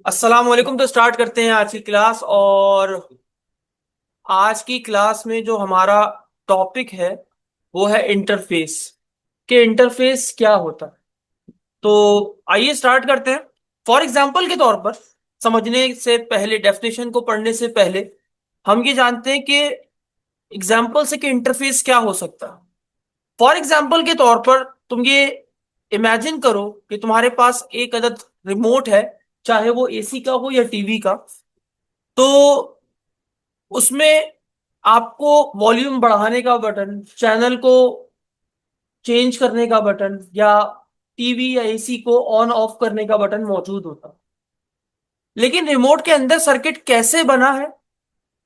अस्सलाम वालेकुम। तो स्टार्ट करते हैं आज की क्लास। और आज की क्लास में जो हमारा टॉपिक है वो है इंटरफेस। के इंटरफेस क्या होता है। तो आइए स्टार्ट करते हैं। फॉर एग्जांपल के तौर पर, समझने से पहले, डेफिनेशन को पढ़ने से पहले, हम ये जानते हैं कि एग्जांपल से कि इंटरफेस क्या हो सकता है। फॉर एग्जांपल के तौर पर तुम ये इमेजिन करो कि तुम्हारे पास एक अदद रिमोट है, चाहे वो एसी का हो या टीवी का। तो उसमें आपको वॉल्यूम बढ़ाने का बटन, चैनल को चेंज करने का बटन, या टीवी या एसी को ऑन ऑफ करने का बटन मौजूद होता। लेकिन रिमोट के अंदर सर्किट कैसे बना है,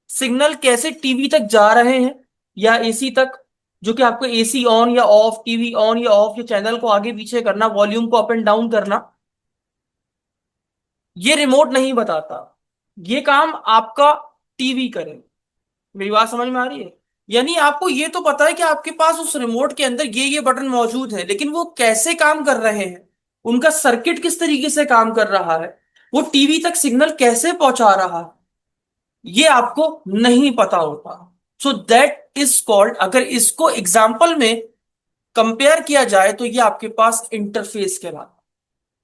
सिग्नल कैसे टीवी तक जा रहे हैं या एसी तक, जो कि आपको एसी ऑन या ऑफ, टीवी ऑन या ऑफ, या चैनल को आगे पीछे करना, वॉल्यूम को अप एंड डाउन करना, ये रिमोट नहीं बताता। ये काम आपका टीवी करे। मेरी बात समझ में आ रही है? यानी आपको ये तो पता है कि आपके पास उस रिमोट के अंदर ये बटन मौजूद है, लेकिन वो कैसे काम कर रहे हैं, उनका सर्किट किस तरीके से काम कर रहा है, वो टीवी तक सिग्नल कैसे पहुंचा रहा है, ये आपको नहीं पता होता। सो दैट इज कॉल्ड, अगर इसको एग्जाम्पल में कंपेयर किया जाए तो ये आपके पास इंटरफेस कहलाता।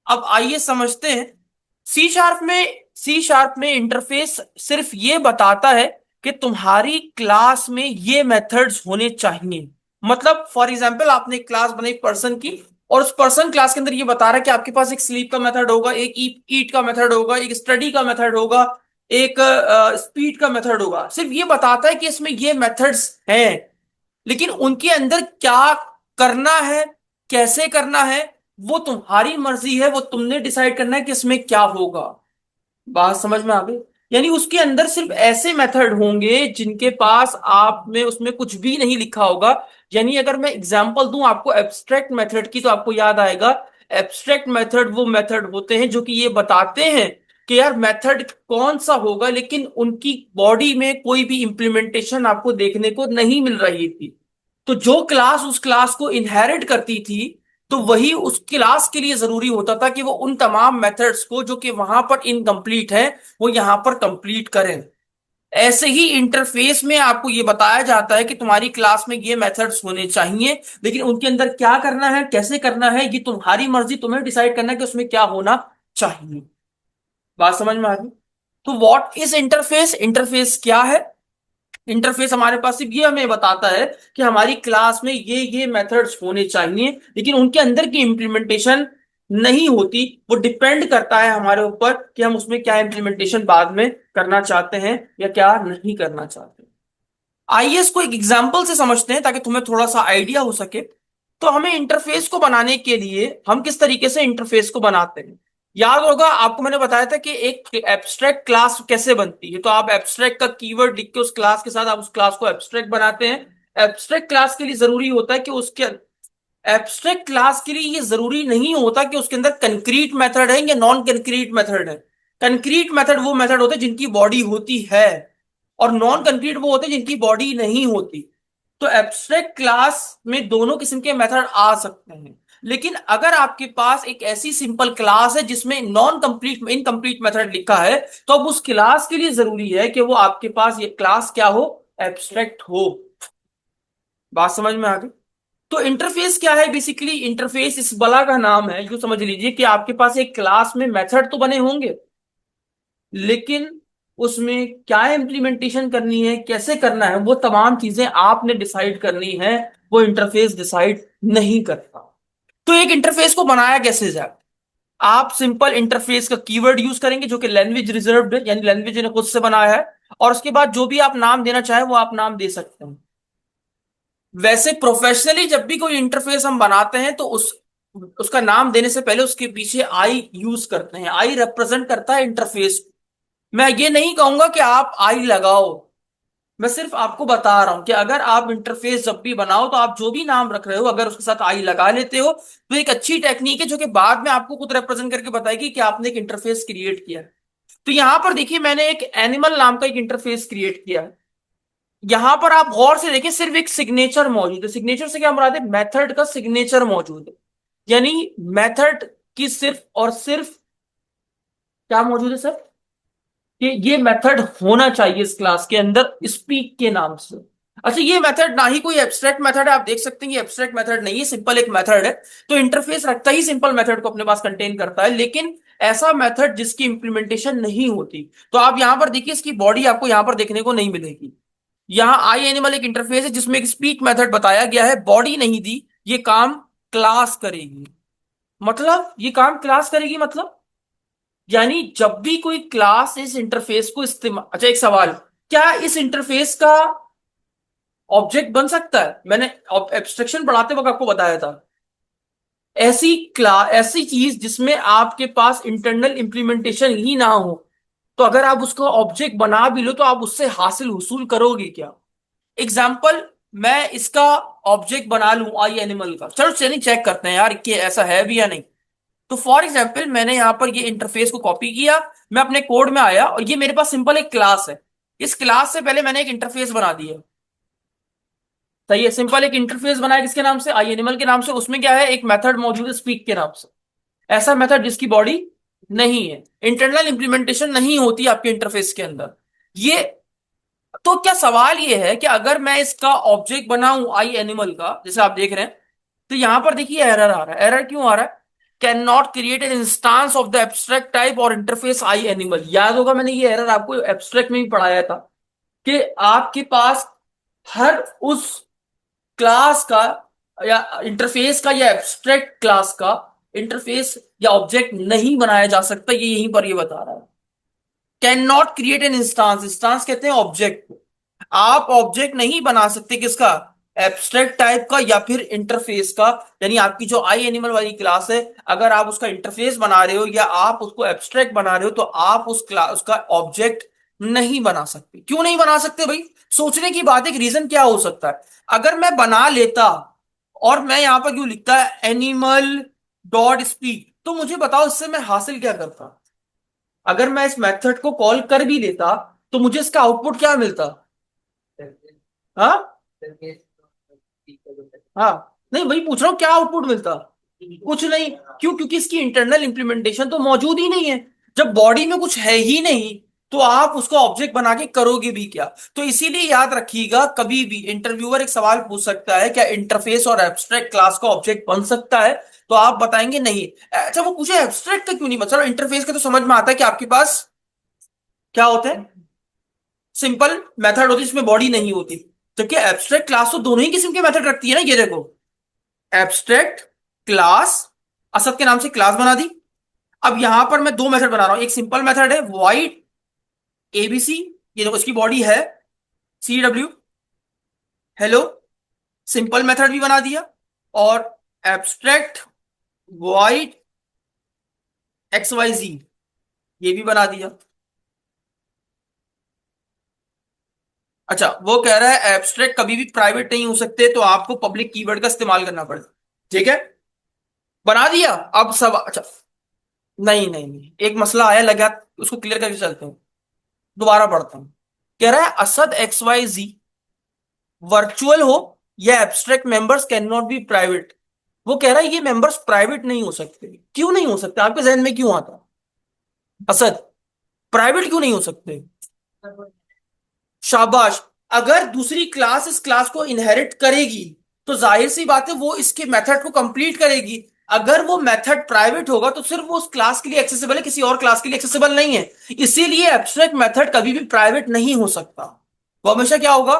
अब आइए समझते हैं। सी शार्प में इंटरफेस सिर्फ ये बताता है कि तुम्हारी क्लास में ये मेथड्स होने चाहिए। मतलब फॉर एग्जांपल, आपने एक क्लास बनाई पर्सन की, और उस पर्सन क्लास के अंदर ये बता रहा है कि आपके पास एक स्लीप का मेथड होगा, एक ईट का मेथड होगा, एक स्टडी का मेथड होगा, एक स्पीड का मेथड होगा। सिर्फ ये बताता है कि इसमें ये मेथड्स हैं, लेकिन उनके अंदर क्या करना है, कैसे करना है, वो तुम्हारी मर्जी है। वो तुमने डिसाइड करना है कि इसमें क्या होगा। बात समझ में आ गई? यानी उसके अंदर सिर्फ ऐसे मेथड होंगे जिनके पास आप में उसमें कुछ भी नहीं लिखा होगा। यानी अगर मैं एग्जांपल दूं आपको एब्स्ट्रैक्ट मेथड की, तो आपको याद आएगा, एब्स्ट्रैक्ट मेथड वो मेथड होते हैं जो कि ये बताते हैं कि यार मेथड कौन सा होगा, लेकिन उनकी बॉडी में कोई भी इंप्लीमेंटेशन आपको देखने को नहीं मिल रही थी। तो जो क्लास उस क्लास को इनहेरिट करती थी, तो वही उस क्लास के लिए जरूरी होता था कि वो उन तमाम मेथड्स को जो कि वहां पर इनकम्प्लीट है, वो यहां पर कंप्लीट करें। ऐसे ही इंटरफेस में आपको ये बताया जाता है कि तुम्हारी क्लास में ये मेथड्स होने चाहिए, लेकिन उनके अंदर क्या करना है, कैसे करना है, ये तुम्हारी मर्जी, तुम्हें डिसाइड करना है कि उसमें क्या होना चाहिए। बात समझ में आ गई? तो व्हाट इज इंटरफेस? इंटरफेस क्या है? इंटरफेस हमारे पास सिर्फ ये हमें बताता है कि हमारी क्लास में ये मेथड्स होने चाहिए, लेकिन उनके अंदर की इंप्लीमेंटेशन नहीं होती। वो डिपेंड करता है हमारे ऊपर कि हम उसमें क्या इंप्लीमेंटेशन बाद में करना चाहते हैं या क्या नहीं करना चाहते। आइए इसको एक एग्जांपल से समझते हैं ताकि तुम्हें थोड़ा सा आइडिया हो सके। तो हमें इंटरफेस को बनाने के लिए हम किस तरीके से इंटरफेस को बनाते हैं, याद होगा आपको मैंने बताया था कि एक एब्स्ट्रैक्ट क्लास कैसे बनती है। तो आप एब्स्ट्रैक्ट का कीवर्ड लिख के उस क्लास के साथ आप उस क्लास को एब्स्ट्रैक्ट बनाते हैं। एब्स्ट्रैक्ट क्लास के लिए जरूरी होता है कि उसके एब्स्ट्रैक्ट क्लास के लिए ये जरूरी नहीं होता कि उसके अंदर कंक्रीट मेथड है या नॉन कंक्रीट मेथड है। कंक्रीट मेथड वो मेथड होते हैं जिनकी बॉडी होती है, और नॉन कंक्रीट वो होते हैं जिनकी बॉडी नहीं होती। तो एब्स्ट्रैक्ट क्लास में दोनों किस्म के मेथड आ सकते हैं। लेकिन अगर आपके पास एक ऐसी सिंपल क्लास है जिसमें नॉन कंप्लीट इनकम्प्लीट मेथड लिखा है, तो अब उस क्लास के लिए जरूरी है कि वो आपके पास ये क्लास क्या हो, एब्स्ट्रैक्ट हो। बात समझ में आ गई? तो इंटरफेस क्या है? बेसिकली इंटरफेस इस बला का नाम है। यूं समझ लीजिए कि आपके पास एक क्लास में मेथड तो बने होंगे, लेकिन उसमें क्या इम्प्लीमेंटेशन करनी है, कैसे करना है, वो तमाम चीजें आपने डिसाइड करनी है। वो इंटरफेस डिसाइड नहीं करता। तो एक इंटरफेस को बनाया कैसे जाए? आप सिंपल इंटरफेस का कीवर्ड यूज करेंगे जो कि लैंग्वेज रिजर्व्ड है, यानी लैंग्वेज ने खुद से बनाया है। और उसके बाद जो भी आप नाम देना चाहे वो आप नाम दे सकते हैं। वैसे प्रोफेशनली जब भी कोई इंटरफेस हम बनाते हैं तो उसका नाम देने से पहले उसके पीछे आई यूज करते हैं। आई रिप्रेजेंट करता है इंटरफेस को। मैं ये नहीं कहूंगा कि आप आई लगाओ, मैं सिर्फ आपको बता रहा हूं कि अगर आप इंटरफेस जब भी बनाओ तो आप जो भी नाम रख रहे हो अगर उसके साथ आई लगा लेते हो तो एक अच्छी टेक्निक है जो कि बाद में आपको खुद रिप्रेजेंट करके बताएगी कि आपने एक इंटरफेस क्रिएट किया है। तो यहां पर देखिए, मैंने एक एनिमल नाम का एक इंटरफेस क्रिएट किया है। यहां पर आप गौर से देखिए, सिर्फ एक सिग्नेचर मौजूद है। सिग्नेचर से क्या मुराद है? मेथड का सिग्नेचर मौजूद है। यानी मेथड की सिर्फ और सिर्फ क्या मौजूद है सर? कि ये मेथड होना चाहिए इस क्लास के अंदर स्पीक के नाम से। अच्छा, ये मेथड ना ही कोई एब्स्ट्रैक्ट मेथड है, आप देख सकते हैं ये एब्स्ट्रैक्ट मेथड नहीं है, सिंपल एक मेथड है। तो इंटरफेस रखता ही सिंपल मेथड को अपने पास कंटेन करता है, लेकिन ऐसा मेथड जिसकी इंप्लीमेंटेशन नहीं होती। तो आप यहां पर देखिए, इसकी बॉडी आपको यहां पर देखने को नहीं मिलेगी। यहां आई एनिमल एक इंटरफेस है जिसमें एक स्पीक मेथड बताया गया है, बॉडी नहीं दी। ये काम क्लास करेगी, मतलब ये काम क्लास करेगी मतलब, यानी जब भी कोई क्लास इस इंटरफेस को इस्तेमाल। अच्छा, एक सवाल, क्या इस इंटरफेस का ऑब्जेक्ट बन सकता है? मैंने एब्स्ट्रक्शन पढ़ाते वक्त आपको बताया था, ऐसी क्लास, ऐसी चीज जिसमें आपके पास इंटरनल इंप्लीमेंटेशन ही ना हो, तो अगर आप उसको ऑब्जेक्ट बना भी लो तो आप उससे हासिल हुसूल करोगे क्या? एग्जाम्पल, मैं इसका ऑब्जेक्ट बना लूं आई एनिमल का, चलो चलिए चेक करते हैं यार कि ऐसा है भी या नहीं। तो फॉर एग्जाम्पल, मैंने यहां पर ये इंटरफेस को कॉपी किया, मैं अपने कोड में आया और ये मेरे पास सिंपल एक क्लास है। इस क्लास से पहले मैंने एक इंटरफेस बना दिया। सही है, सिंपल एक इंटरफेस बनाया किसके नाम से? आई एनिमल के नाम से। उसमें क्या है? एक मेथड मौजूद है स्पीक के नाम से। ऐसा मेथड जिसकी बॉडी नहीं है, इंटरनल इंप्लीमेंटेशन नहीं होती आपके इंटरफेस के अंदर। ये, तो क्या सवाल ये है कि अगर मैं इसका ऑब्जेक्ट बनाऊं आई एनिमल का, जैसे आप देख रहे हैं, तो यहां पर देखिए एरर आ रहा है। एरर क्यों आ रहा है? Can not create an instance of the abstract type और इंटरफेस आई एनिमल। याद होगा मैंने ये एरर आपको एब्स्ट्रैक्ट में भी पढ़ाया था, कि आपके पास हर उस क्लास का या इंटरफेस का या एब्स्ट्रैक्ट क्लास का इंटरफेस या ऑब्जेक्ट नहीं बनाया जा सकता। ये यहीं पर ये बता रहा है, can not create an instance. Instance कहते हैं ऑब्जेक्ट को। आप ऑब्जेक्ट नहीं बना सकते किसका? एब्स्ट्रैक्ट टाइप का या फिर इंटरफेस का। यानी आपकी जो आई एनिमल वाली क्लास है, अगर आप उसका इंटरफेस बना रहे हो या आप उसको एब्स्ट्रैक्ट बना रहे हो, तो आप उस क्लास उसका ऑब्जेक्ट नहीं बना सकते। क्यों नहीं बना सकते भाई? सोचने की बात है कि रीजन क्या हो सकता है। अगर मैं बना लेता और मैं यहां पर क्यों लिखता है एनिमल डॉट स्पीक, तो मुझे बताओ इससे मैं हासिल क्या करता? अगर मैं इस मेथड को कॉल कर भी लेता तो मुझे इसका आउटपुट क्या मिलता? हाँ, हाँ, नहीं वही पूछ रहा हूँ, क्या आउटपुट मिलता? कुछ नहीं। क्यों? क्योंकि इसकी इंटरनल इंप्लीमेंटेशन तो मौजूद ही नहीं है। जब बॉडी में कुछ है ही नहीं, तो आप उसको ऑब्जेक्ट बना के करोगे भी क्या? तो इसीलिए याद रखिएगा, कभी भी इंटरव्यूअर एक सवाल पूछ सकता है, क्या इंटरफेस और एब्स्ट्रैक्ट क्लास का ऑब्जेक्ट बन सकता है? तो आप बताएंगे नहीं। अच्छा, वो पूछे एब्स्ट्रैक्ट का क्यों नहीं बन? चलो इंटरफेस का तो समझ में आता है कि आपके पास क्या होता है, सिंपल मेथड होती है जिसमें बॉडी नहीं होती। जबकि एब्स्ट्रैक्ट क्लास तो दोनों ही किस्म के मेथड रखती है ना। ये देखो, एब्स्ट्रैक्ट क्लास, असद के नाम से क्लास बना दी। अब यहां पर मैं दो मेथड बना रहा हूं, एक सिंपल मेथड है वॉइड एबीसी, ये देखो इसकी बॉडी है C W hello, simple method भी बना दिया। और abstract void X Y Z, ये भी बना दिया। अच्छा, वो कह रहा है एब्स्ट्रैक्ट कभी भी प्राइवेट नहीं हो सकते, तो आपको पब्लिक कीवर्ड का इस्तेमाल करना पड़ेगा। ठीक है, बना दिया। अब सब अच्छा, नहीं नहीं नहीं, एक मसला आया लगा, उसको क्लियर करके चलते हैं। दोबारा पढ़ता हूं। कह रहा है असद एक्स वाई जी वर्चुअल हो या abstract members can not be private. वो कह रहा है ये मेंबर्स प्राइवेट नहीं हो सकते। क्यों नहीं हो सकते? आपके जहन में क्यों आता? असद, प्राइवेट क्यों नहीं हो सकते? शाबाश। अगर दूसरी क्लास इस क्लास को इनहेरिट करेगी, तो जाहिर सी बात है वो इसके मेथड को कंप्लीट करेगी। अगर वो मेथड प्राइवेट होगा तो सिर्फ वो उस क्लास के लिए एक्सेसिबल है, किसी और क्लास के लिए एक्सेसिबल नहीं है। इसीलिए एब्स्ट्रैक्ट मेथड कभी भी प्राइवेट नहीं हो सकता, वो हमेशा क्या होगा?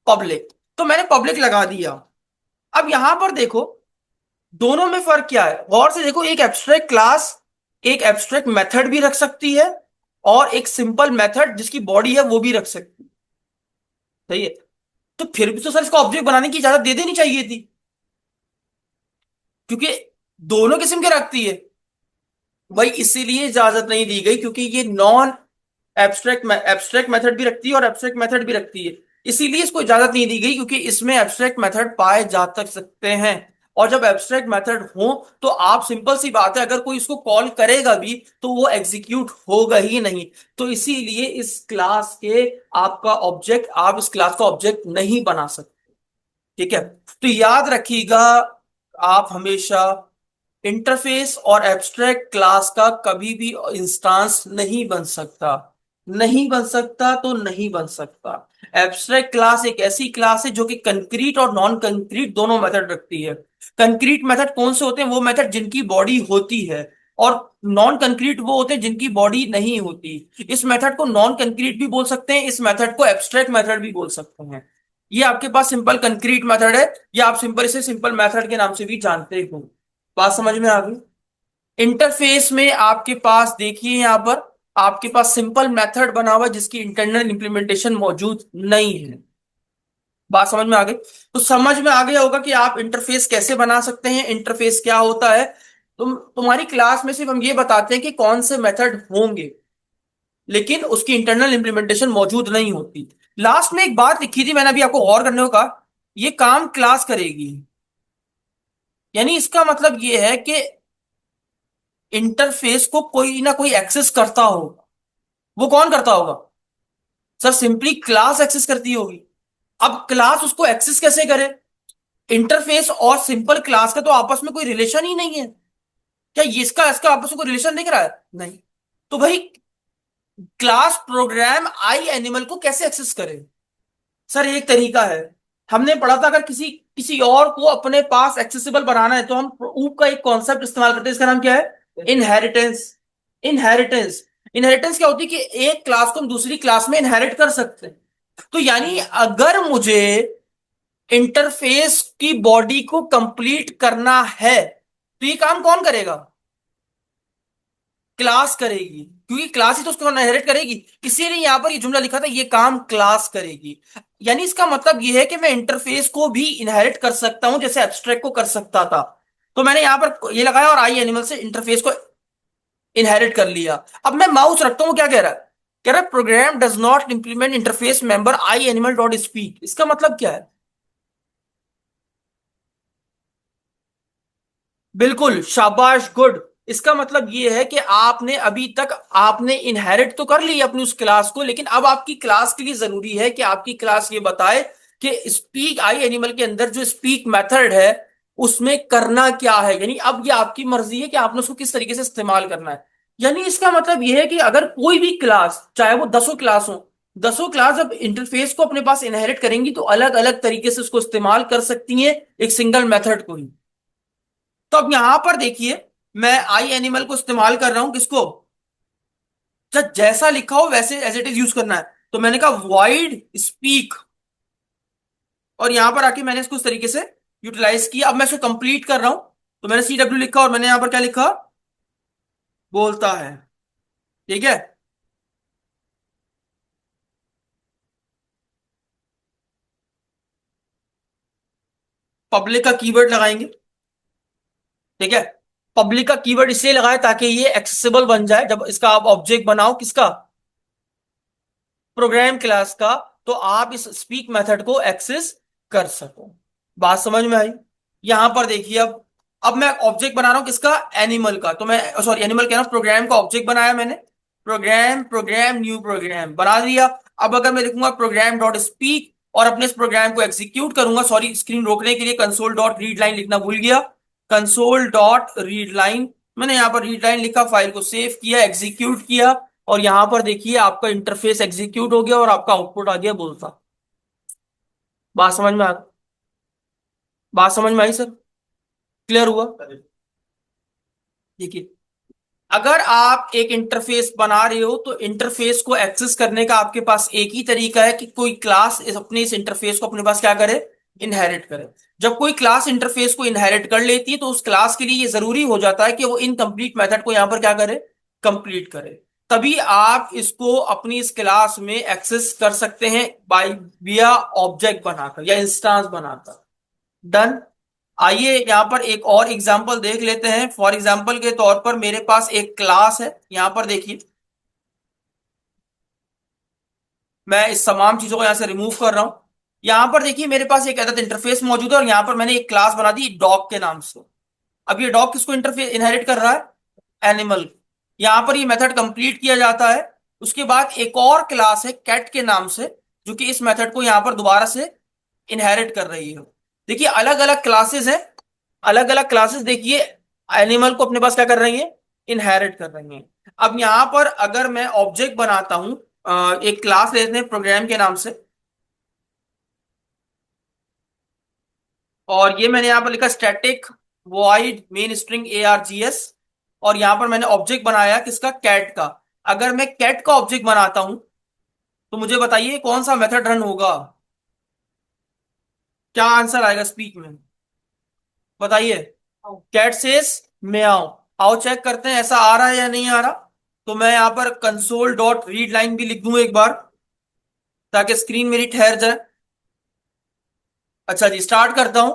पब्लिक। तो मैंने पब्लिक लगा दिया। अब यहां पर देखो, दोनों में फर्क क्या है, गौर से देखो। एक एब्स्ट्रैक्ट क्लास एक एब्स्ट्रैक्ट मेथड भी रख सकती है, और एक सिंपल मेथड जिसकी बॉडी है वो भी रख सकती है। सही है, तो फिर भी तो सर इसको ऑब्जेक्ट बनाने की इजाजत दे देनी चाहिए थी, क्योंकि दोनों किस्म के रखती है। भाई इसीलिए इजाजत नहीं दी गई, क्योंकि ये नॉन एब्स्ट्रैक्ट मेथड भी रखती है और एब्स्ट्रैक्ट मेथड भी रखती है। इसीलिए इसको इजाजत नहीं दी गई, क्योंकि इसमें एब्स्ट्रैक्ट मेथड पाए जा तक सकते हैं। और जब एब्स्ट्रैक्ट मेथड हो, तो आप सिंपल सी बात है, अगर कोई इसको कॉल करेगा भी तो वो एग्जीक्यूट होगा ही नहीं। तो इसीलिए इस क्लास के आपका ऑब्जेक्ट, आप इस क्लास का ऑब्जेक्ट नहीं बना सकते। ठीक है, तो याद रखिएगा, आप हमेशा इंटरफेस और एब्स्ट्रैक्ट क्लास का कभी भी इंस्टांस नहीं बन सकता। नहीं बन सकता तो नहीं बन सकता। एब्स्ट्रैक्ट क्लास एक ऐसी क्लास है जो कि कंक्रीट और नॉन कंक्रीट दोनों मेथड रखती है। कंक्रीट मेथड कौन से होते हैं? वो मेथड जिनकी बॉडी होती है। और नॉन कंक्रीट वो होते हैं जिनकी बॉडी नहीं होती। इस मेथड को नॉन कंक्रीट भी बोल सकते हैं, इस मेथड को एब्स्ट्रैक्ट मेथड भी बोल सकते हैं। ये आपके पास सिंपल कंक्रीट मेथड है, या आप सिंपल इसे सिंपल मेथड के नाम से भी जानते हो। बात समझ में आ गई? इंटरफेस में आपके पास देखिए, यहां पर आपके पास सिंपल मेथड बना हुआ है जिसकी इंटरनल इंप्लीमेंटेशन मौजूद नहीं है। बात समझ में आ गई? तो समझ में आ गया होगा कि आप इंटरफेस कैसे बना सकते हैं, इंटरफेस क्या होता है। तुम्हारी क्लास में सिर्फ हम ये बताते हैं कि कौन से मेथड होंगे, लेकिन उसकी इंटरनल इंप्लीमेंटेशन मौजूद नहीं होती। लास्ट में एक बात लिखी थी मैंने, अभी आपको गौर करने को कहा, ये काम क्लास करेगी। यानी इसका मतलब ये है कि इंटरफेस को कोई ना कोई एक्सेस करता होगा। वो कौन करता होगा? सर सिंपली क्लास एक्सेस करती होगी। अब क्लास उसको एक्सेस कैसे करे? इंटरफेस और सिंपल क्लास का तो आपस में कोई रिलेशन ही नहीं है। क्या ये इसका इसका आपस में कोई रिलेशन दिख रहा है? नहीं। तो भाई क्लास प्रोग्राम आई एनिमल को कैसे एक्सेस करे? सर एक तरीका है, हमने पढ़ा था, अगर किसी किसी और को अपने पास एक्सेसिबल बनाना है तो हम ऊप का एक कॉन्सेप्ट इस्तेमाल करते हैं, इसका नाम क्या है? इनहेरिटेंस। इनहेरिटेंस। इनहेरिटेंस क्या होती है कि एक क्लास को हम दूसरी क्लास में इनहेरिट कर सकते हैं। तो यानी अगर मुझे इंटरफेस की बॉडी को कंप्लीट करना है तो ये काम कौन करेगा? क्लास करेगी, क्योंकि क्लास ही तो उसको इनहेरिट करेगी। इसीलिए यहां पर ये जुमला लिखा था, ये काम क्लास करेगी। यानी इसका मतलब ये है कि मैं इंटरफेस को भी इनहेरिट कर सकता हूं जैसे एब्स्ट्रैक्ट को कर सकता था। तो मैंने यहां पर ये लगाया और आई एनिमल से इंटरफेस को इनहेरिट कर लिया। अब मैं माउस रखता हूं, क्या कह रहा है? कह रहा है program does not implement interface member I animal dot speak. इसका मतलब क्या है? बिल्कुल शाबाश, गुड। इसका मतलब ये है कि आपने अभी तक आपने इनहेरिट तो कर ली अपनी उस क्लास को, लेकिन अब आपकी क्लास के लिए जरूरी है कि आपकी क्लास ये बताए कि स्पीक आई एनिमल के अंदर जो स्पीक मेथड है उसमें करना क्या है। यानी अब ये आपकी मर्जी है कि आपने उसको किस तरीके से इस्तेमाल करना है। यानी इसका मतलब ये है कि अगर कोई भी क्लास, चाहे वो दसों क्लास हो, दसों क्लास जब इंटरफेस को अपने पास इनहेरिट करेंगी तो अलग अलग तरीके से उसको इस्तेमाल कर सकती हैं, एक सिंगल मेथड को ही। तो अब यहां पर देखिए, मैं आई एनिमल को इस्तेमाल कर रहा हूं, किसको? जैसा लिखा हो वैसे एज इट इज यूज करना है। तो मैंने कहा वॉइड स्पीक, और यहां पर आके मैंने इसको इस तरीके से यूटिलाइज किया। अब मैं इसको कंप्लीट कर रहा हूं, तो मैंने सी डब्ल्यू लिखा और मैंने यहां पर क्या लिखा? बोलता है। ठीक है। पब्लिक का कीवर्ड लगाएंगे। ठीक है। पब्लिक का कीवर्ड इसलिए लगाए ताकि ये एक्सेसिबल बन जाए जब इसका आप ऑब्जेक्ट बनाओ, किसका? प्रोग्राम क्लास का। तो आप इस स्पीक मेथड को एक्सेस कर सको। बात समझ में आई? यहां पर देखिए, अब मैं ऑब्जेक्ट बना रहा हूं, किसका? एनिमल का। तो मैं सॉरी, एनिमल कह रहा हूं, प्रोग्राम का ऑब्जेक्ट बनाया मैंने। प्रोग्राम प्रोग्राम न्यू प्रोग्राम बना दिया। अब अगर मैं लिखूंगा प्रोग्राम डॉट स्पीक और अपने इस प्रोग्राम को एग्जीक्यूट करूंगा, सॉरी स्क्रीन रोकने के लिए कंसोल डॉट रीड लाइन लिखना भूल गया। कंसोल डॉट रीड लाइन, मैंने यहां पर रीड लाइन लिखा, फाइल को सेव किया, एग्जीक्यूट किया, और यहां पर देखिए आपका इंटरफेस एग्जीक्यूट हो गया और आपका आउटपुट आ गया बोलता। बात समझ में आ बात समझ में आई सर? क्लियर हुआ? देखिए, अगर आप एक इंटरफेस बना रहे हो तो इंटरफेस को एक्सेस करने का आपके पास एक ही तरीका है कि कोई क्लास अपने इस इंटरफेस को अपने पास क्या करे? इनहेरिट करे। जब कोई क्लास इंटरफेस को इनहेरिट कर लेती है तो उस क्लास के लिए ये जरूरी हो जाता है कि वो इनकम्प्लीट मेथड को यहां पर क्या करे? कंप्लीट करे। तभी आप इसको अपनी इस क्लास में एक्सेस कर सकते हैं बाय विया ऑब्जेक्ट बनाकर या इंस्टांस बनाकर। डन। आइए यहां पर एक और एग्जांपल देख लेते हैं। फॉर एग्जांपल के तौर पर मेरे पास एक क्लास है, यहां पर देखिए, मैं इस तमाम चीजों को यहां से रिमूव कर रहा हूं। यहां पर देखिए मेरे पास एक अदद इंटरफेस मौजूद है और यहां पर मैंने एक क्लास बना दी डॉग के नाम से। अब ये डॉग किसको इंटरफेस इनहेरिट कर रहा है? एनिमल। यहां पर ये मेथड कंप्लीट किया जाता है। उसके बाद एक और क्लास है कैट के नाम से, जो कि इस मेथड को यहां पर दोबारा से इनहेरिट कर रही है। देखिए अलग अलग क्लासेस हैं, अलग अलग क्लासेस देखिए, एनिमल को अपने पास क्या कर रही है, इनहेरिट कर रही है। अब यहां पर अगर मैं ऑब्जेक्ट बनाता हूं, एक क्लास लेते हैं प्रोग्राम के नाम से, और ये मैंने यहां पर लिखा static void main string ARGS, और यहां पर मैंने ऑब्जेक्ट बनाया किसका, कैट का। अगर मैं कैट का ऑब्जेक्ट बनाता हूं तो मुझे बताइए कौन सा मेथड रन होगा, क्या आंसर आएगा स्पीक में, बताइए। कैट सेज म्याऊ। आओ चेक करते हैं ऐसा आ रहा है या नहीं आ रहा। तो मैं यहां पर कंसोल डॉट रीड लाइन भी लिख दूं एक बार, ताकि स्क्रीन मेरी ठहर जाए। अच्छा जी, स्टार्ट करता हूं।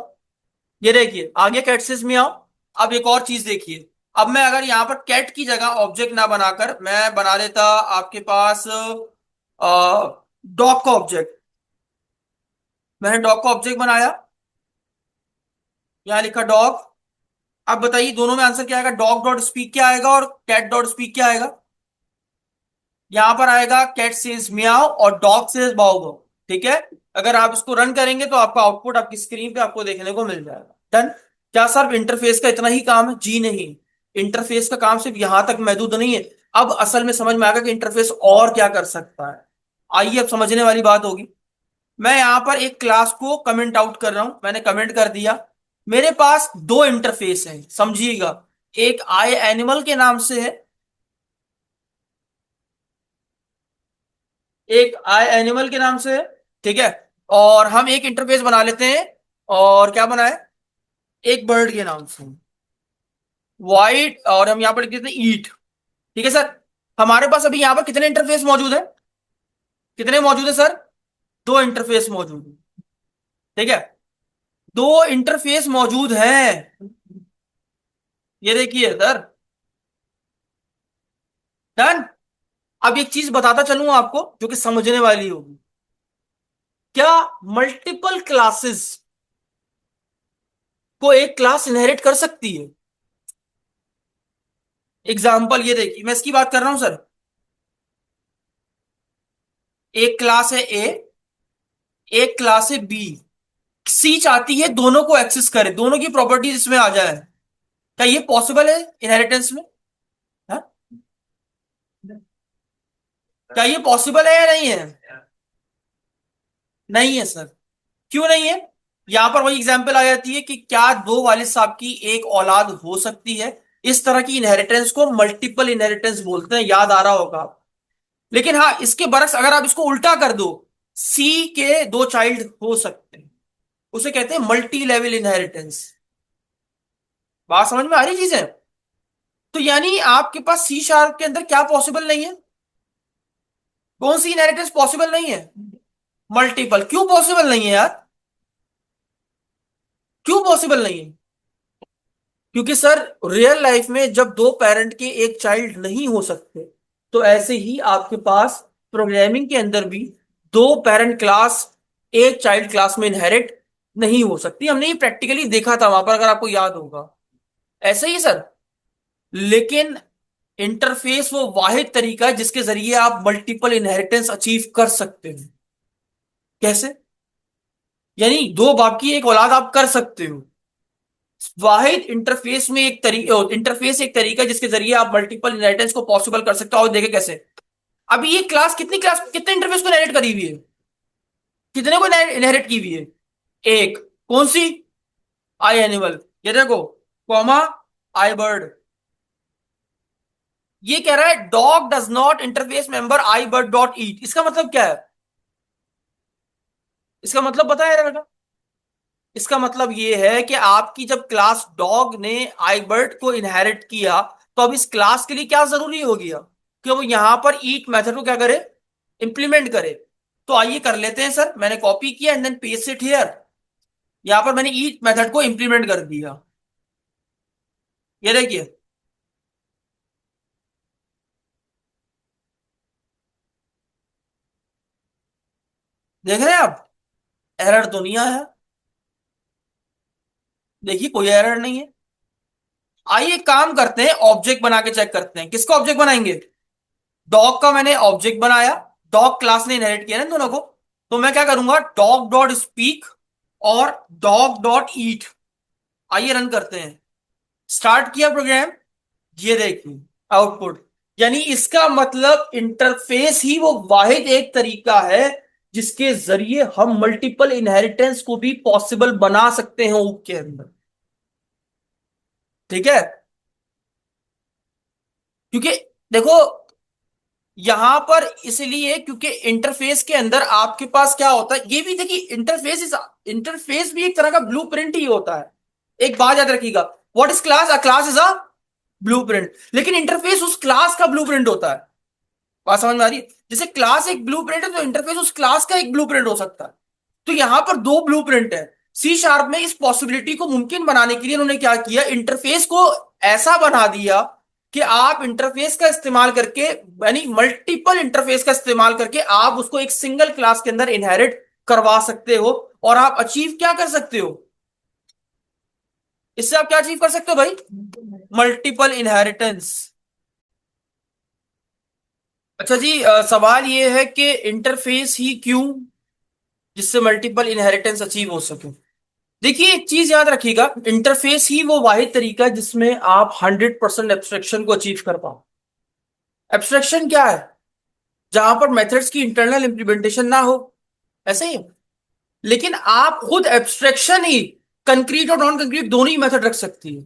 ये देखिए आगे कैट सेज म्याऊ। अब एक और चीज देखिए, अब मैं अगर यहां पर कैट की जगह ऑब्जेक्ट ना बनाकर मैं बना देता आपके पास डॉग का ऑब्जेक्ट। मैंने डॉग का ऑब्जेक्ट बनाया, यहां लिखा डॉग। अब बताइए दोनों में आंसर क्या आएगा, डॉग डॉट स्पीक क्या आएगा और कैट डॉट स्पीक क्या आएगा। यहां पर आएगा कैट सेज मियाओ और डॉग सेज बाओ बाओ। ठीक है, अगर आप इसको रन करेंगे तो आपका आउटपुट आपकी स्क्रीन पे आपको देखने को मिल जाएगा। डन। क्या सर इंटरफेस का इतना ही काम है, जी नहीं। इंटरफेस का काम सिर्फ यहां तक महदूद नहीं है। अब असल में समझ में आएगा कि इंटरफेस और क्या कर सकता है। आइए अब समझने वाली बात होगी। मैं यहां पर एक क्लास को कमेंट आउट कर रहा हूं, मैंने कमेंट कर दिया। मेरे पास दो इंटरफेस हैं, समझिएगा। एक आई एनिमल के नाम से है, एक आई एनिमल के नाम से है। ठीक है, और हम एक इंटरफेस बना लेते हैं, और क्या बनाए, एक बर्ड के नाम से, वाइट, और हम यहां पर लिख देते हैं ईट। ठीक है सर, हमारे पास अभी यहां पर कितने इंटरफेस मौजूद है, कितने मौजूद है सर, दो इंटरफेस मौजूद है। ठीक है, दो इंटरफेस मौजूद हैं। ये देखिए सर, डन। अब एक चीज बताता चलूं आपको जो कि समझने वाली होगी। क्या मल्टीपल क्लासेस को एक क्लास इनहेरिट कर सकती है। एग्जाम्पल ये देखिए, मैं इसकी बात कर रहा हूं सर। एक क्लास है ए, एक क्लास है बी। सी चाहती है दोनों को एक्सेस करे, दोनों की प्रॉपर्टीज इसमें आ जाए। क्या ये पॉसिबल है इनहेरिटेंस में, हाँ? क्या ये पॉसिबल है या नहीं है, नहीं है सर। क्यों नहीं है, यहां पर वही एग्जांपल आ जाती है कि क्या दो वालिद साहब की एक औलाद हो सकती है। इस तरह की इनहेरिटेंस को मल्टीपल इनहेरिटेंस बोलते हैं, याद आ रहा होगा। लेकिन हाँ, इसके बरक्स अगर आप इसको उल्टा कर दो, सी के दो चाइल्ड हो सकते हैं, उसे कहते हैं मल्टी लेवल इनहेरिटेंस। बात समझ में आ रही चीजें। तो यानी आपके पास सी शार्प के अंदर क्या पॉसिबल नहीं है, कौन सी इनहेरिटेंस पॉसिबल नहीं है, मल्टीपल। क्यों पॉसिबल नहीं है यार, क्यों पॉसिबल नहीं है, क्योंकि सर रियल लाइफ में जब दो पेरेंट के एक चाइल्ड नहीं हो सकते, तो ऐसे ही आपके पास प्रोग्रामिंग के अंदर भी दो पेरेंट क्लास एक चाइल्ड क्लास में इनहेरिट नहीं हो सकती। हमने ये प्रैक्टिकली देखा था वहां पर, अगर आपको याद होगा। ऐसे ही सर, लेकिन इंटरफेस वो वाहिद तरीका है जिसके जरिए आप मल्टीपल इनहेरिटेंस अचीव कर सकते हो। कैसे, यानी दो बाप की एक औलाद आप कर सकते हो। वाहिद इंटरफेस में एक तरीका, इंटरफेस एक तरीका है जिसके जरिए आप मल्टीपल इनहेरिटेंस को पॉसिबल कर सकते हो। और देखे कैसे, अभी ये क्लास कितने इंटरफेस को इनहेरिट करी हुई है, कितने को इनहेरिट की हुई है, एक। कौन सी, आई एनिमल। ये देखो, कॉमा आई बर्ड। ये कह रहा है dog does not interface member I bird dot eat. इसका मतलब क्या है, इसका मतलब बताया बेटा। इसका मतलब ये है कि आपकी जब क्लास डॉग ने आई बर्ड को इनहेरिट किया, तो अब इस क्लास के लिए क्या जरूरी हो गया कि वो यहां पर ईट मेथड को क्या करे, इंप्लीमेंट करे। तो आइए कर लेते हैं सर, मैंने कॉपी किया and then paste it here. यहां पर मैंने ईट मेथड को इंप्लीमेंट कर दिया। ये देखिए, देख रहे हैं आप, एरर तो नहीं आया। देखिए कोई एरर नहीं है। आइए काम करते हैं, ऑब्जेक्ट बना के चेक करते हैं। किसका ऑब्जेक्ट बनाएंगे, डॉग का मैंने ऑब्जेक्ट बनाया, डॉग क्लास ने इनहेरिट किया ना दोनों को। तो मैं क्या करूंगा, डॉग डॉट स्पीक और डॉग डॉट ईट। आइए रन करते हैं। स्टार्ट किया प्रोग्राम, ये देखिए आउटपुट। यानी इसका मतलब इंटरफेस ही वो वाहिद एक तरीका है जिसके जरिए हम मल्टीपल इनहेरिटेंस को भी पॉसिबल बना सकते हैं ऊप के अंदर। ठीक है, क्योंकि देखो यहां पर इसलिए क्योंकि इंटरफेस के अंदर आपके पास क्या होता है, ये भी देखिए इंटरफेस भी एक तरह का ब्लूप्रिंट ही होता है। एक बात याद रखिएगा, what is class? A class is a blueprint, लेकिन इंटरफेस उस क्लास का ब्लूप्रिंट होता है। बात समझ में आ रही है? जैसे क्लास एक ब्लूप्रिंट है तो इंटरफेस उस क्लास का एक ब्लूप्रिंट हो सकता है। तो यहां पर दो ब्लूप्रिंट है। सी शार्प में इस पॉसिबिलिटी को मुमकिन बनाने के लिए उन्होंने क्या किया, इंटरफेस को ऐसा बना दिया कि आप इंटरफेस का इस्तेमाल करके, यानी मल्टीपल इंटरफेस का इस्तेमाल करके आप उसको एक सिंगल क्लास के अंदर इनहेरिट करवा सकते हो। और आप अचीव क्या कर सकते हो, इससे आप क्या अचीव कर सकते हो भाई? Multiple inheritance. अच्छा जी, सवाल ये है कि इंटरफेस ही क्यों, जिससे मल्टीपल इनहेरिटेंस अचीव हो सके। देखिए एक चीज याद रखिएगा, इंटरफेस ही वो वाहिद तरीका है जिसमें आप 100% एब्स्ट्रैक्शन को अचीव कर पाओ। एब्स्ट्रैक्शन क्या है? जहां पर मेथड्स की इंटरनल इंप्लीमेंटेशन ना हो, ऐसे ही। लेकिन आप खुद एब्स्ट्रैक्शन ही कंक्रीट और नॉन कंक्रीट दोनों ही मेथड रख सकती है।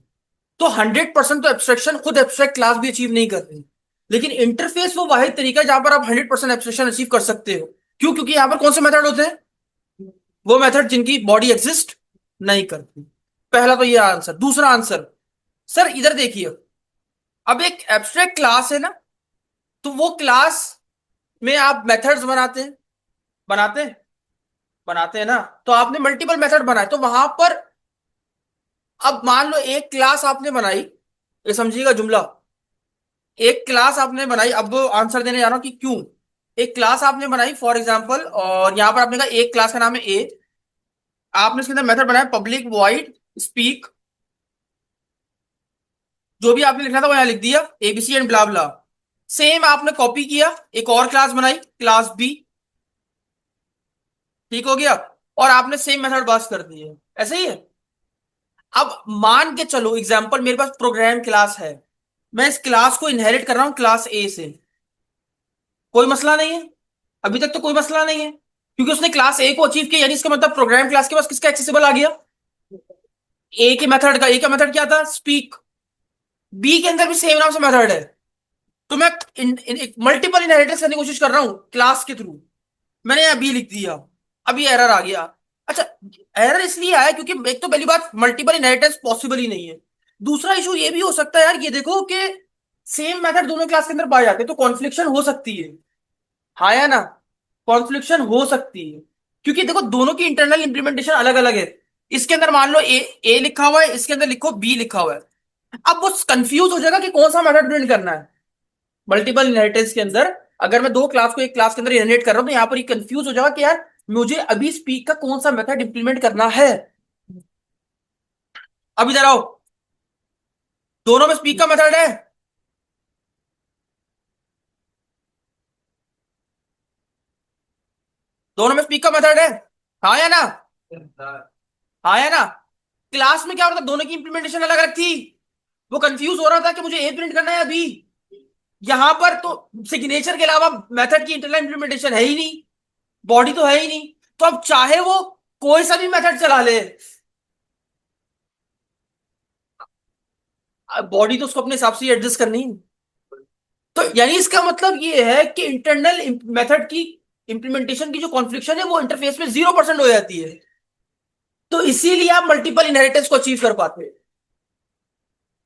तो 100% तो एब्स्ट्रैक्शन खुद एब्स्ट्रैक्ट क्लास भी अचीव नहीं कर रही। लेकिन इंटरफेस वो वाहिद तरीका है जहां पर आप 100% एब्स्ट्रैक्शन अचीव कर सकते हो। क्यों? क्योंकि यहां पर कौन से मेथड होते हैं? वो मेथड जिनकी बॉडी एग्जिस्ट नहीं करती। पहला तो ये आंसर। दूसरा आंसर, सर इधर देखिए, अब एक एब्स्ट्रैक्ट क्लास है ना, तो वो क्लास में आप मेथड्स बनाते हैं, बनाते हैं, बनाते हैं ना। तो आपने मल्टीपल मेथड बनाए, तो वहां पर अब मान लो एक क्लास आपने बनाई, ये समझिएगा जुमला, एक क्लास आपने बनाई। अब आंसर देने जा रहा हूं कि क्यों। एक क्लास आपने बनाई फॉर एग्जांपल, और यहां पर आपने कहा एक क्लास का नाम है ए। आपने इसके अंदर मेथड बनाया पब्लिक वॉइड स्पीक, जो भी आपने लिखना था वो यहां लिख दिया, ABC and blah blah. Same आपने कॉपी किया, एक और क्लास बनाई क्लास बी, ठीक हो गया, और आपने सेम मेथड पास कर दिए। ऐसे ही है। अब मान के चलो एग्जांपल, मेरे पास प्रोग्राम क्लास है, मैं इस क्लास को इनहेरिट कर रहा हूं क्लास ए से। कोई मसला नहीं है, अभी तक तो कोई मसला नहीं है, क्योंकि उसने क्लास ए को अचीव किया। यानी इसका मतलब प्रोग्राम क्लास के पास किसका एक्सेसिबल आ गया? ए के मेथड का। ए का मेथड क्या था? स्पीक। बी के अंदर भी सेम नाम से मेथड है। तो मैं मल्टीपल इनहेरिटेंस करने की कोशिश कर रहा हूं क्लास के थ्रू, मैंने यहां बी लिख दिया, अभी एरर आ गया। अच्छा, एरर इसलिए आया क्योंकि एक तो पहली बात मल्टीपल इनहेरिटेंस पॉसिबल ही नहीं है। दूसरा इशू ये भी हो सकता है यार, ये देखो कि सेम मेथड दोनों क्लास के अंदर पाए जाते हैं, तो कॉन्फ्लिक्शन हो सकती है। हाँ या ना? कॉन्फ्लिक्शन हो सकती है, क्योंकि देखो दोनों की इंटरनल इंप्लीमेंटेशन अलग अलग है। इसके अंदर मान लो ए लिखा हुआ है, इसके अंदर लिखो बी लिखा हुआ है। अब वो कंफ्यूज हो जाएगा कि कौन सा मेथड प्रिंट करना है। मल्टीपल इनहेरिटेंस के अंदर अगर मैं दो क्लास को एक क्लास के अंदर इनहेरिट कर रहा हूं, तो यहां पर ये कंफ्यूज हो जाएगा कि यार मुझे अभी स्पीक का कौन सा मेथड इंप्लीमेंट करना है। अब इधर आओ, दोनों में स्पीक का मेथड है, दोनों में स्पीक का मेथड है। हाँ या ना? हाँ या ना? क्लास में क्या होता था, दोनों की इंप्लीमेंटेशन अलग अलग थी। वो कंफ्यूज हो रहा था कि मुझे ए प्रिंट करना है अभी। यहां पर तो सिग्नेचर के अलावा मेथड की इंटरनल इंप्लीमेंटेशन है ही नहीं, बॉडी तो है ही नहीं। तो अब चाहे वो कोई सा भी मेथड चला ले, बॉडी तो उसको अपने हिसाब से एडजस्ट करनी है। तो यानी इसका मतलब ये है कि इंटरनल मेथड की इंप्लीमेंटेशन की जो कॉन्फ्लिक्शन है वो इंटरफेस में 0% हो जाती है। तो इसीलिए आप मल्टीपल इनहेरिटेंस को अचीव कर पाते हैं।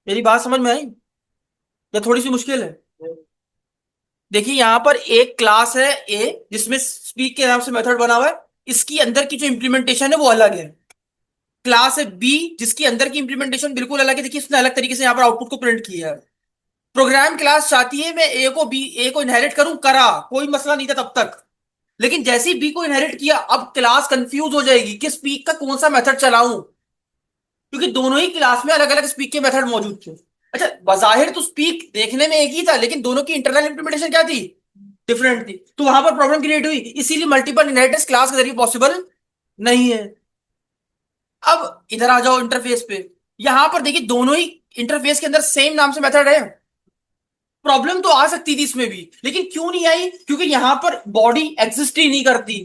मेरी बात समझ में आई या थोड़ी सी मुश्किल है? देखिए यहां पर एक क्लास है ए जिसमें स्पीक के नाम से मेथड बना हुआ है, इसकी अंदर की जो इंप्लीमेंटेशन है वो अलग है। क्लास है बी जिसकी अंदर की इंप्लीमेंटेशन बिल्कुल अलग है। देखिए इसने अलग तरीके से यहां पर आउटपुट को प्रिंट किया है। प्रोग्राम क्लास चाहती है मैं ए को इनहेरिट करूं, करा, कोई मसला नहीं था तब तक। लेकिन जैसे ही बी को इनहेरिट किया, अब क्लास कंफ्यूज हो जाएगी कि स्पीक का कौन सा मेथड चलाऊं, क्योंकि दोनों ही क्लास में अलग अलग स्पीक के मेथड मौजूद थे। अच्छा, बजाहिर तो स्पीक देखने में एक ही था, लेकिन दोनों की इंटरनल इंप्लीमेंटेशन क्या थी? डिफरेंट थी। तो वहां पर प्रॉब्लम क्रिएट हुई, इसीलिए मल्टीपल इनहेरिटेंस क्लास के जरिए पॉसिबल नहीं है। अब इधर आ जाओ इंटरफेस पे, यहां पर देखिए दोनों ही इंटरफेस के अंदर सेम नाम से मेथड है। प्रॉब्लम तो आ सकती थी इसमें भी, लेकिन क्यों नहीं आई? क्योंकि यहां पर बॉडी एग्जिस्ट ही नहीं करती।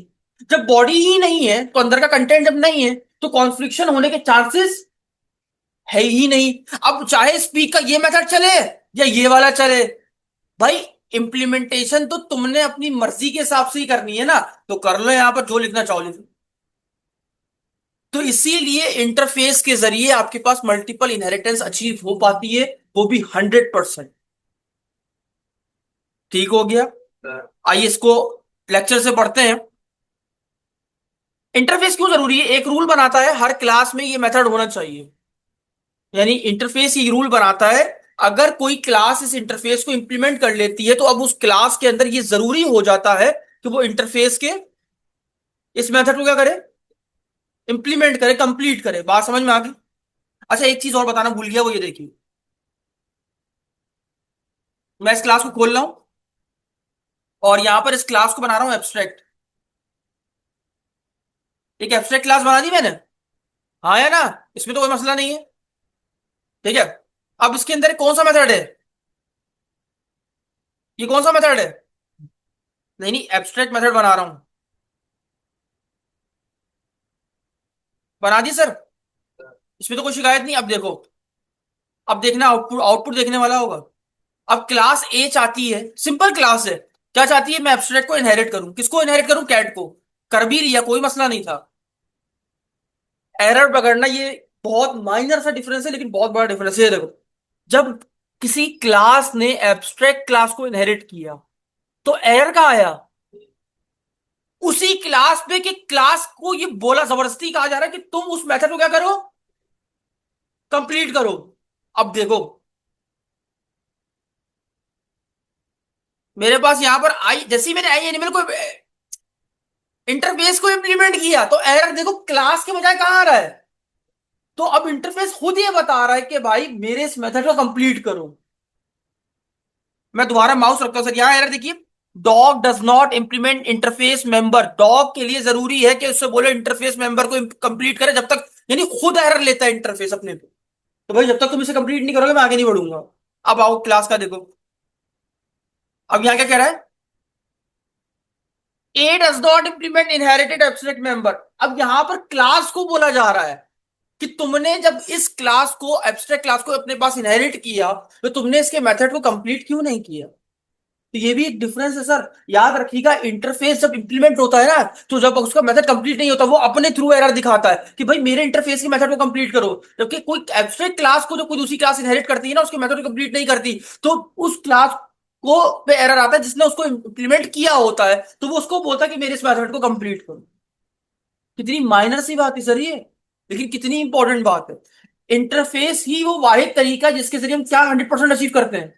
जब बॉडी ही नहीं है तो अंदर का कंटेंट जब नहीं है तो कॉन्फ्लिक्शन होने के चांसेस है ही नहीं। अब चाहे स्पीक का ये मेथड चले या ये वाला चले, भाई इंप्लीमेंटेशन तो तुमने अपनी मर्जी के हिसाब से ही करनी है ना, तो कर लो यहां पर जो लिखना चाहो लिखो। तो इसीलिए इंटरफेस के जरिए आपके पास मल्टीपल इनहेरिटेंस अचीव हो पाती है, वो भी 100%। ठीक हो गया। आइए इसको लेक्चर से पढ़ते हैं। इंटरफेस क्यों जरूरी है? एक रूल बनाता है हर क्लास में ये मेथड होना चाहिए। यानी इंटरफेस ये रूल बनाता है, अगर कोई क्लास इस इंटरफेस को इंप्लीमेंट कर लेती है तो अब उस क्लास के अंदर ये जरूरी हो जाता है कि वो इंटरफेस के इस मेथड को क्या करे, इंप्लीमेंट करे, कंप्लीट करे। बात समझ में आ गई? अच्छा एक चीज और बताना भूल गया, वो ये देखिए, मैं इस क्लास को खोल रहा हूं और यहां पर इस क्लास को बना रहा हूं एब्स्ट्रैक्ट। एक एब्स्ट्रैक्ट क्लास बना दी मैंने, हाँ या ना? इसमें तो कोई मसला नहीं है। ठीक है। अब इसके अंदर कौन सा मेथड है? ये कौन सा मेथड है? नहीं नहीं, एब्स्ट्रैक्ट मेथड बना रहा हूं। बना दी सर। इसमें तो कोई शिकायत नहीं। अब देखो, अब देखना आउटपुट, आउटपुट देखने वाला होगा। अब क्लास ए चाहती है, सिंपल क्लास है, क्या चाहती है? मैं एब्स्ट्रैक्ट को इनहेरिट करूं। किसको इनहेरिट करूं? कैट को। कर भी लिया, कोई मसला नहीं था। एरर पकड़ना ये बहुत माइनर सा डिफरेंस है, लेकिन बहुत बड़ा डिफरेंस है। ये देखो, जब किसी क्लास ने एब्स्ट्रैक्ट क्लास को इनहेरिट किया तो एरर कहाँ आया? उसी क्लास पे कि क्लास को ये बोला, जबरदस्ती कहा जा रहा है कि तुम उस मेथड को क्या करो, कंप्लीट करो। अब देखो, मेरे पास यहां पर आई, जैसे ही मैंने आई एनिमल को इंटरफेस को इंप्लीमेंट किया तो एरर देखो क्लास के बजाय कहां आ रहा है। तो अब इंटरफेस खुद ये बता रहा है कि भाई मेरे इस मेथड को कंप्लीट करो। मैं दोबारा माउस रखता हूं सर, यहां एरर देखिए, dog does not implement interface member. Dog के लिए जरूरी है कि उससे बोले इंटरफेस मेंबर को कंप्लीट करे, जब तक, यानी खुद एरर लेता है इंटरफेस अपने पे। तो भाई जब तक तुम इसे कंप्लीट नहीं करोगे मैं आगे नहीं बढ़ूंगा। अब आओ क्लास का देखो, अब यहां क्या कह रहा है? A does not implement inherited abstract member. अब यहां पर क्लास को बोला जा रहा है कि तुमने जब इस क्लास को, एब्स्ट्रैक्ट क्लास को अपने पास इनहेरिट किया, तो तुमने इसके मेथड को कंप्लीट क्यों नहीं किया? तो ये भी एक डिफरेंस है सर। याद रखिएगा, इंटरफेस जब इंप्लीमेंट होता है ना, तो जब उसका मेथड कंप्लीट नहीं होता वो अपने थ्रू एरर दिखाता है कि भाई मेरे इंटरफेस के मेथड को कंप्लीट करो। जबकि कोई एब्स्ट्रैक्ट क्लास को जो कोई दूसरी क्लास इनहेरिट करती है ना, उसके मेथड को कंप्लीट नहीं करती, तो उस क्लास को पे एरर आता है जिसने उसको इंप्लीमेंट किया होता है, तो वो उसको बोलता है कि मेरे इस मेथड को कंप्लीट करो। कितनी माइनर सी बात है सर ये, लेकिन कितनी इंपॉर्टेंट बात है। इंटरफेस ही वो वाहिद तरीका है जिसके जरिए हम क्या 100% अचीव करते हैं,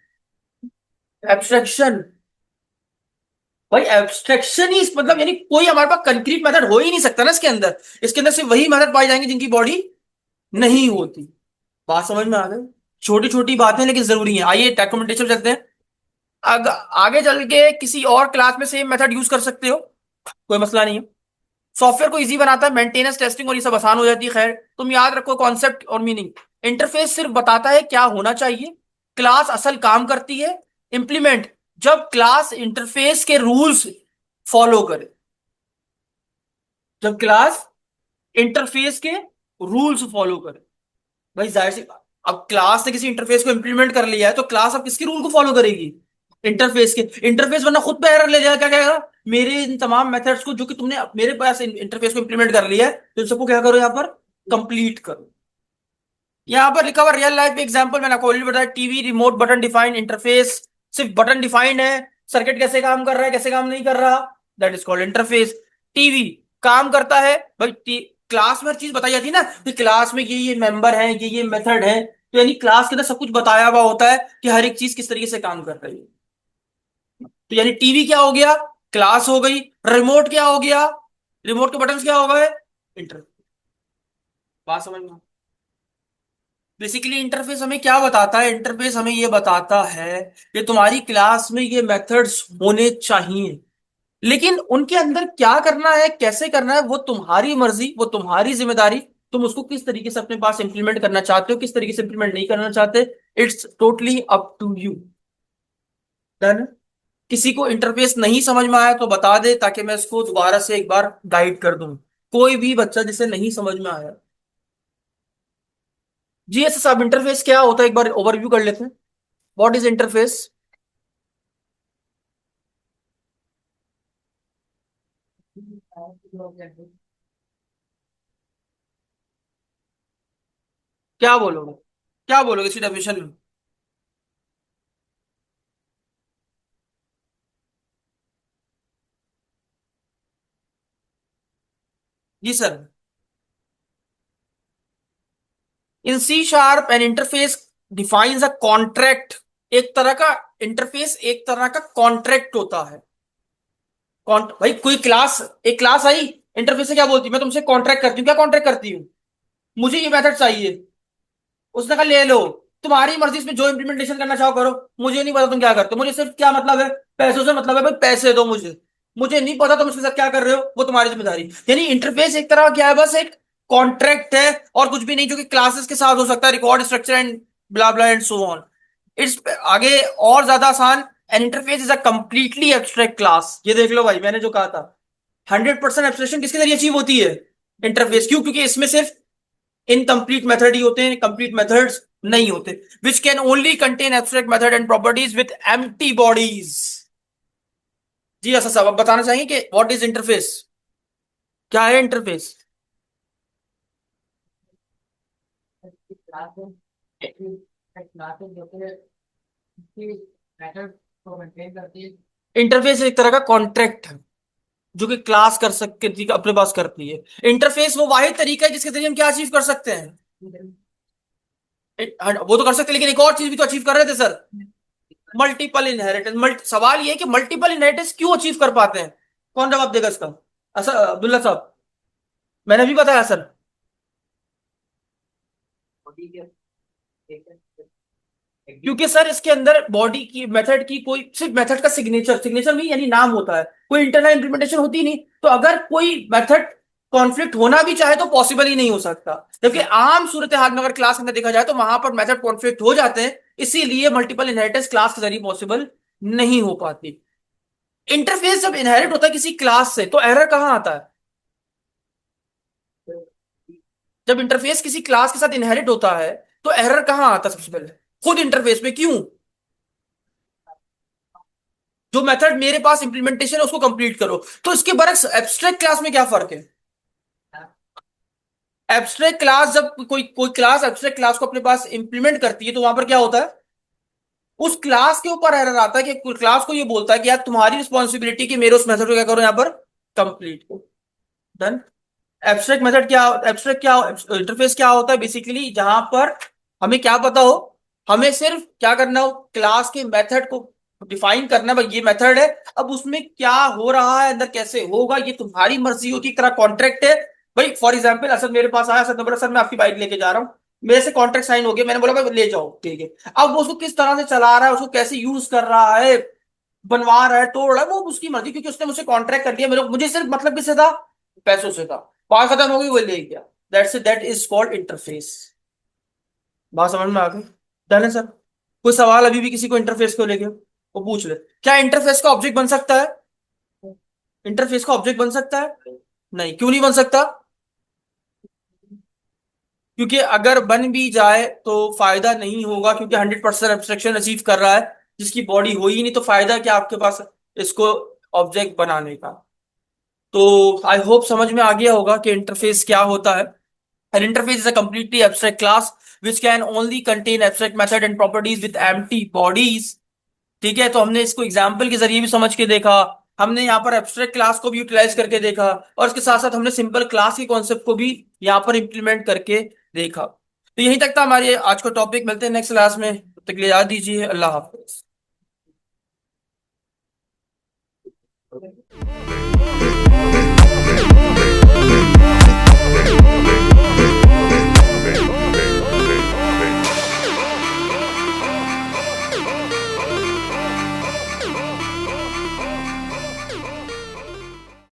एब्स्ट्रैक्शन। भाई एब्स्ट्रैक्शन ही मतलब, यानी कोई हमारे पास कंक्रीट मेथड हो ही नहीं सकता ना इसके अंदर। इसके अंदर सिर्फ वही मेथड पाए जाएंगे जिनकी बॉडी नहीं होती। बात समझ में आ गई? छोटी छोटी बातें लेकिन जरूरी है। आइए डॉक्यूमेंटेशन चलते हैं। आगे चल के किसी और क्लास में सेम मेथड यूज कर सकते हो, कोई मसला नहीं है। सॉफ्टवेयर को इजी बनाता है, मेंटेनेंस, टेस्टिंग और ये सब आसान हो जाती है। खैर तुम याद रखो कॉन्सेप्ट और मीनिंग। इंटरफेस सिर्फ बताता है क्या होना चाहिए, क्लास असल काम करती है। इंप्लीमेंट, जब क्लास इंटरफेस के रूल्स फॉलो करे, जब क्लास इंटरफेस के रूल्स फॉलो करे। भाई जाहिर सी, अब क्लास ने किसी इंटरफेस को इंप्लीमेंट कर लिया है तो क्लास अब किसके रूल को फॉलो करेगी? इंटरफेस के। इंटरफेस वरना खुद पे एरर ले जाएगा, क्या कहेगा? मेरे इन तमाम मेथड्स को जो कि तुमने मेरे पास इंटरफेस को इंप्लीमेंट कर लिया है, तो इन सबको क्या करो, यहां पर कंप्लीट करो। यहां पर लिखा हुआ रियल लाइफ एग्जांपल मैंने ऑलरेडी बताया, TV remote button defined interface. सिर्फ बटन डिफाइंड है, सर्किट कैसे काम कर रहा है कैसे काम नहीं कर रहा, that is called interface. TV काम करता है भाई, क्लास में हर चीज बताई जाती है ना कि क्लास में ये मेंबर है, ये मेथड है, तो यानी क्लास के अंदर सब कुछ बताया हुआ होता है कि हर एक चीज किस तरीके से काम कर रही है। तो यानी टीवी क्या हो गया, क्लास हो गई। रिमोट क्या हो गया, रिमोट के बटन क्या हो गए, इंटरफेस। बात समझ में? बेसिकली इंटरफेस हमें क्या बताता है? इंटरफेस हमें ये बताता है कि तुम्हारी क्लास में ये मेथड्स होने चाहिए, लेकिन उनके अंदर क्या करना है, कैसे करना है, वो तुम्हारी मर्जी, वो तुम्हारी जिम्मेदारी। तुम उसको किस तरीके से अपने पास इंप्लीमेंट करना चाहते हो, किस तरीके से इंप्लीमेंट नहीं करना चाहते, it's totally up to you. Done. किसी को इंटरफेस नहीं समझ में आया तो बता दे, ताकि मैं इसको दोबारा से एक बार गाइड कर दूं। कोई भी बच्चा जिसे नहीं समझ में आया। जी ऐसे सब इंटरफेस क्या होता है एक बार ओवरव्यू कर लेते हैं। What is interface? क्या बोलोगे? क्या बोलोगे इसी डेफिनेशन में? जी sir. In C sharp an interface defines a contract. एक तरह का इंटरफेस एक तरह का कॉन्ट्रैक्ट होता है। भाई कोई क्लास, एक क्लास आई, इंटरफेस से क्या बोलती है, मैं तुमसे कॉन्ट्रैक्ट करती हूँ। क्या कॉन्ट्रैक्ट करती हूँ? मुझे ये मेथड चाहिए। उसने कहा ले लो। तुम्हारी मर्जी, इसमें जो इंप्लीमेंटेशन करना चाहो करो, मुझे नहीं पता तुम क्या करते हो। मुझे सिर्फ क्या मतलब है, पैसों से मतलब है भाई, पैसे दो मुझे। मुझे नहीं पता तुम उसके साथ क्या कर रहे हो, वो तुम्हारी जिम्मेदारी। यानी इंटरफेस एक तरह का क्या है, बस एक कॉन्ट्रैक्ट है और कुछ भी नहीं, जो कि क्लासेस के साथ हो सकता है, record structure and blah blah and so on. It's आगे और ज्यादा आसान। N interface is a completely abstract class. ये देख लो भाई, मैंने जो कहा था, 100% एब्स्ट्रैक्शन किसके जरिए अचीव होती है? इंटरफेस। क्यों? क्योंकि इसमें सिर्फ इनकम्प्लीट मेथड ही होते हैं, कंप्लीट मेथड्स नहीं होते। Which can only contain abstract method and properties with empty bodies. जी ऐसा सब आप बताना चाहेंगे कि व्हाट इज इंटरफेस? क्या है इंटरफेस? इंटरफेस एक तरह का कॉन्ट्रैक्ट है, जो कि क्लास कर सकती अपने पास करती है। इंटरफेस वो वाहिद तरीका है जिसके जरिए हम क्या अचीव कर सकते हैं। वो तो कर सकते हैं, लेकिन एक और चीज भी तो अचीव कर रहे थे सर। Multiple inheritance. सवाल ये है कि मल्टीपल इनहेरिटेंस क्यों अचीव कर पाते हैं? कौन जवाब देगा इसका? अच्छा अब्दुल्ला साहब। मैंने भी बताया सर। क्योंकि सर इसके अंदर बॉडी की मेथड की कोई सिर्फ मेथड का सिग्नेचर, सिग्नेचर नहीं यानी नाम होता है, कोई इंटरनल इंप्लीमेंटेशन होती नहीं। तो अगर कोई मेथड कॉन्फ्लिक्ट होना भी चाहे तो पॉसिबल ही नहीं हो सकता। जबकि आम सूरत हाल में अगर क्लास के अंदर देखा जाए तो वहां पर मेथड कॉन्फ्लिक्ट हो जाते हैं, इसीलिए मल्टीपल इनहेरिटेंस क्लास के जरिए पॉसिबल नहीं हो पाती। इंटरफेस जब इनहेरिट होता है किसी क्लास से तो एरर कहां आता है? जब इंटरफेस किसी क्लास के साथ इनहेरिट होता है तो एरर कहां आता है सबसे पहले? खुद इंटरफेस में। क्यों? जो मेथड मेरे पास इंप्लीमेंटेशन है उसको कंप्लीट करो। तो इसके बरक्स एब्स्ट्रैक्ट क्लास में क्या फर्क है? एब्स्ट्रैक्ट क्लास जब कोई कोई क्लास एब्स्ट्रैक्ट क्लास को अपने पास इंप्लीमेंट करती है तो वहां पर क्या होता है? उस क्लास के ऊपर एरर आता है कि क्लास को ये बोलता है कि यार तुम्हारी रिस्पॉन्सिबिलिटी कि मेरे उस मेथड को क्या करो यहां पर कंप्लीट करो। डन। एब्स्ट्रैक्ट मेथड क्या, एब्स्ट्रैक्ट क्या, इंटरफेस क्या होता है बेसिकली, जहां पर हमें क्या पता हो, हमें सिर्फ क्या करना हो, क्लास के मेथड को डिफाइन करना है, भाई ये मेथड है, अब उसमें क्या हो रहा है अंदर, कैसे होगा, ये तुम्हारी मर्जी होती है, एक तरह कॉन्ट्रैक्ट है। भाई फॉर एग्जाम्पल असद मेरे पास आया, असद ने बोला सर मैं आपकी बाइक लेके जा रहा हूँ, मेरे से कॉन्ट्रैक्ट साइन हो गया, मैंने बोला भाई ले जाओ ठीक है। अब वो उसको किस तरह से चला रहा है, उसको कैसे यूज कर रहा है, बनवा रहा है, तोड़ रहा है, वो उसकी मर्जी, क्योंकि उसने मुझसे कॉन्ट्रैक्ट कर दिया, मेरे मुझे सिर्फ मतलब किससे था, पैसों से था। बात खत्म हो गई, वो ले गया। That is called interface. बात समझ में आ गई? डन है सर। कोई सवाल अभी भी किसी को इंटरफेस को लेके वो पूछ ले। क्या इंटरफेस का ऑब्जेक्ट बन सकता है? इंटरफेस का ऑब्जेक्ट बन सकता है? नहीं। क्यों नहीं बन सकता? क्योंकि अगर बन भी जाए तो फायदा नहीं होगा, क्योंकि 100% एब्स्ट्रैक्शन अचीव कर रहा है, जिसकी बॉडी हो ही नहीं, तो फायदा क्या आपके पास इसको ऑब्जेक्ट बनाने का? तो आई होप समझ में आ गया होगा कि इंटरफेस क्या होता है। An interface is a completely abstract class which can only contain abstract method and properties with empty bodies। ठीक है, तो हमने इसको एग्जाम्पल के जरिए भी समझ के देखा, हमने यहाँ पर एब्स्ट्रैक्ट क्लास को भी यूटिलाइज करके देखा, और इसके साथ साथ हमने सिंपल क्लास के कॉन्सेप्ट को भी यहाँ पर इंप्लीमेंट करके देखा। तो यहीं तक था हमारे आज का टॉपिक। मिलते हैं नेक्स्ट क्लास में, तब तक के लिए याद दीजिए। अल्लाह हाफिज।